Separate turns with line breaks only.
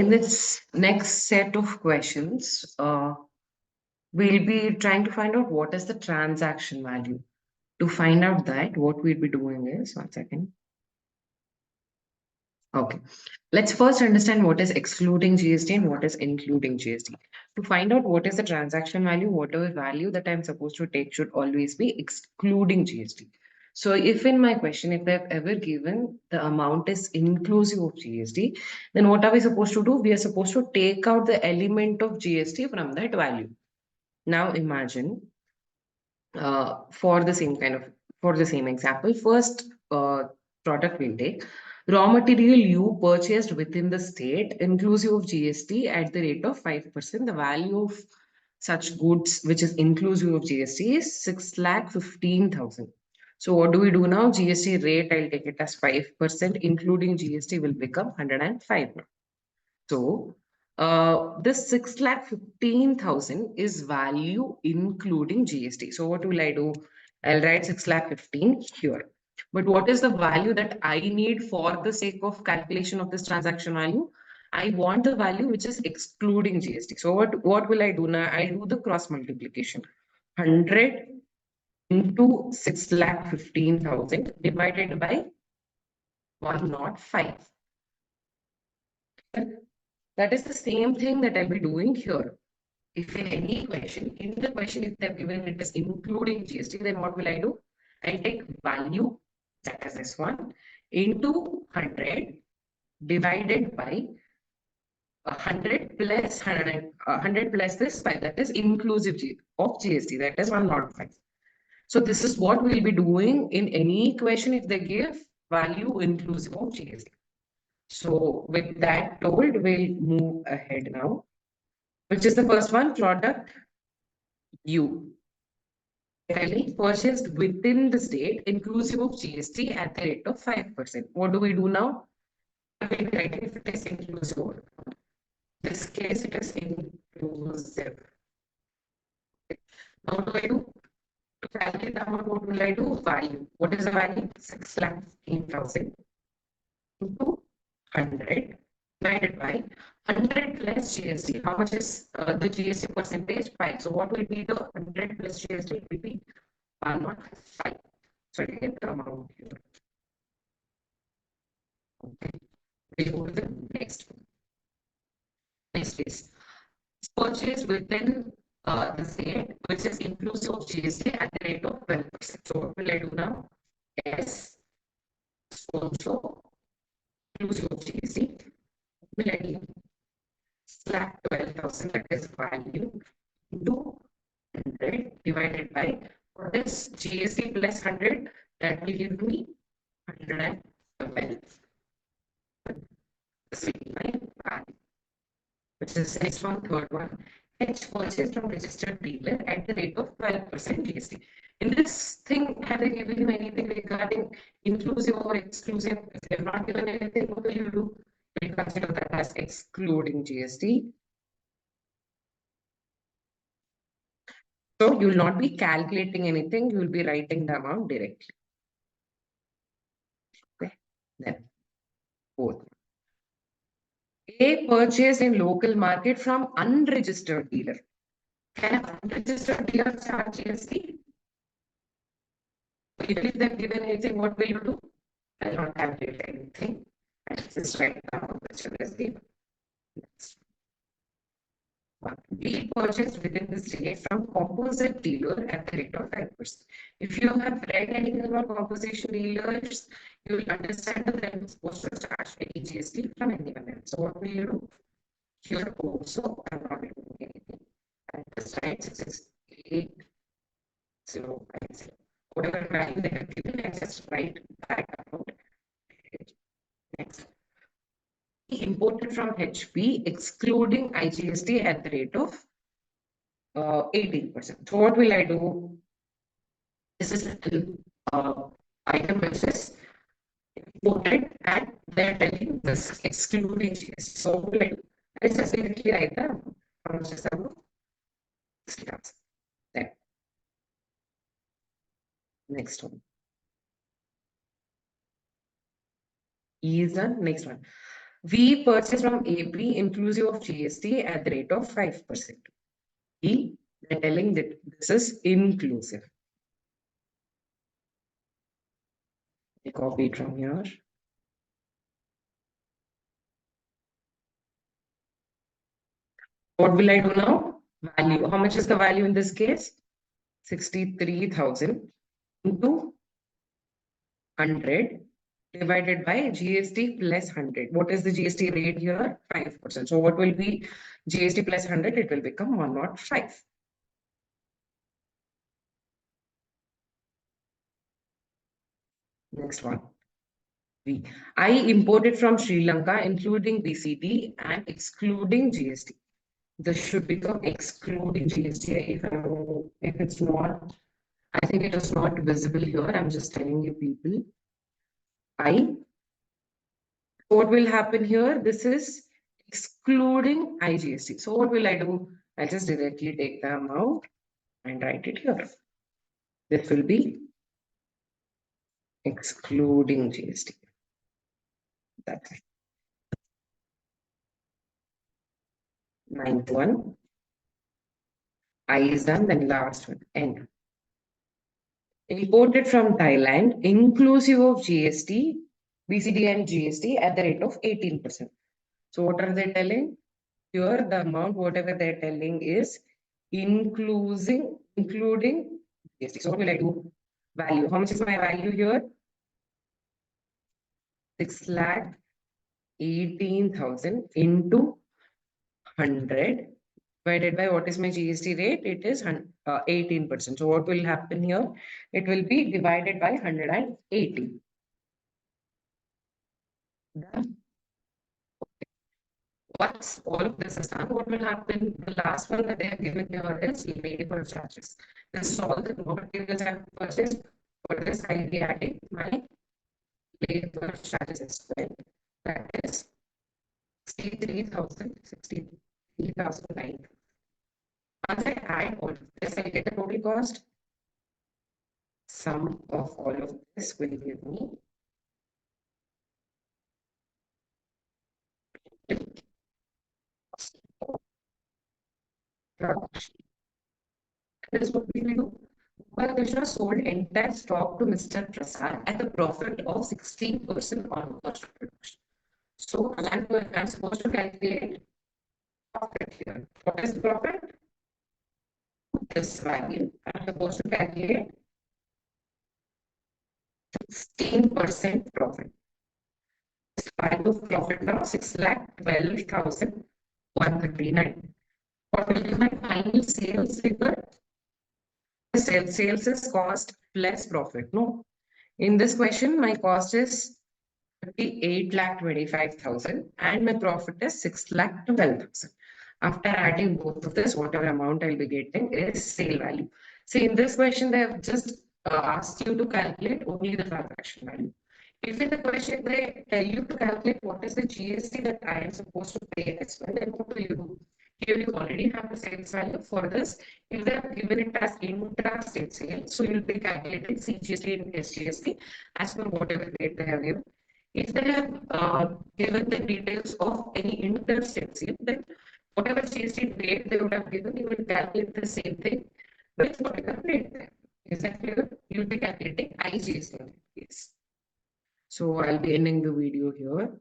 In this next set of questions, we'll be trying to find out what is the transaction value. To find out that, what we'll be doing is, one second. Okay, let's first understand what is excluding GST and what is including GST. To find out what is the transaction value, whatever value that I'm supposed to take should always be excluding GST. So if in my question, if they've ever given the amount is inclusive of GST, then what are we supposed to do? We are supposed to take out the element of GST from that value. Now imagine for the same for the same example, first product we'll take raw material you purchased within the state inclusive of GST at the rate of 5%. The value of such goods which is inclusive of GST is 6,15,000. So what do we do now? GST rate, I'll take it as 5%, including GST will become 105 now. So this 6,15,000 is value including GST. So what will I do? I'll write 6,15,000 here. But what is the value that I need for the sake of calculation of this transaction value? I want the value which is excluding GST. So what will I do now? I do the cross multiplication. 100 into 6,15,000 divided by 105. That is the same thing that I'll be doing here. If in any question, in the question, if they've given it as including GST, then what will I do? I take value, that is this one, into 100 divided by 100 plus 100 plus this 5, that is inclusive of GST, that is 105. So this is what we'll be doing in any question if they give value inclusive of GST. So with that told, we'll move ahead now. Which is the first one? Product U. Really purchased within the state, inclusive of GST at the rate of 5%. What do we do now? We'll be writing if it is inclusive. In this case, it is inclusive. Now, what do I do? To calculate the amount, what will I do? Value. What is the value? 6,15,000 into 100 divided by 100 plus GST. How much is the GST percentage? 5. So what will be the 100 plus GST? It will be 105. So I get the amount here. Okay. We go to the next one. Next is purchase within the state, which is inclusive of GST at the rate of 12%. So what will I do now? S also inclusive of GST. Will I do? Slack 12,000, that is value, into 100 divided by what is GST plus 100, that will give me 112. Which is next one, third one. H purchased from registered dealer at the rate of 12% GST. In this thing, have they given you anything regarding inclusive or exclusive? If they have not given anything, what will you do? We consider that as excluding GST. So you will not be calculating anything, you will be writing the amount directly. Okay, then fourth. A purchased in local market from unregistered dealer. Can an unregistered dealer charge GST? Even if they've given anything, what will you do? I will not calculate anything. I just write down which is given. We purchased within the state from composite dealer at the rate of 5%. If you have read anything about composition dealers, you will understand that they are supposed to charge any GST from anyone else. So what will you do? Here also, I'm not doing anything. I just write 6,805. Whatever value they have given, I just write that out. Next. Imported from HP, excluding IGST at the rate of 18%. So what will I do? This is little item which is imported and they're telling this excluding GST. So what will I do? I just directly write down how much is the then next one. E is the next one. We purchase from AP inclusive of GST at the rate of 5%. B, they're telling that this is inclusive. I copy it from here. What will I do now? Value. How much is the value in this case? 63,000 into 100 divided by GST plus 100. What is the GST rate here? 5%. So what will be GST plus 100? It will become 105. Next one. B. I imported from Sri Lanka, including BCD and excluding GST. This should become excluding GST. If it's not, I think it is not visible here. I'm just telling you people. What will happen here? This is excluding IGST. So what will I do? I'll just directly take the amount and write it here. This will be excluding GST. That's it. Ninth one. I is done, then last one. N. Imported from Thailand, inclusive of GST, BCD and GST at the rate of 18%. So what are they telling? Here the amount, whatever they're telling is including GST. So what will I do? Value. How much is my value here? 6,18,000 into 100 divided by what is my GST rate? It is 18%. So what will happen here? It will be divided by 180. Done. Once all of this is done, what will happen? The last one that they have given here is labor charges. This is all the raw materials I have purchased. For this, I will be adding my labor charges as well. That is 63,009. Once I add all of this, I get the total cost. Sum of all of this will give me production. That is what we will do. Gopal Krishna sold entire stock to Mr. Prasad at a profit of 16% on cost of production. So I'm supposed to calculate profit here. What is the profit? This value. I'm supposed to calculate 16% profit. This value of profit now 6,12,139. What will be my final sales figure? Sales is cost plus profit. No. In this question, my cost is 38,25,000 and my profit is 6,12,000. After adding both of this, whatever amount I'll be getting is sale value. See, in this question, they have just asked you to calculate only the transaction value. If in the question they tell you to calculate what is the GST that I am supposed to pay as well, then what will you do? Here you already have the sales value for this. If they have given it as intra-state sale, so you'll be calculating CGST and SGST as per whatever rate they have given. If they have given the details of any interstate sale, then whatever GST rate they would have given, you will calculate the same thing with whatever rate they have. Is that clear? You'll be calculating IGST in this case. So I'll be ending the video here.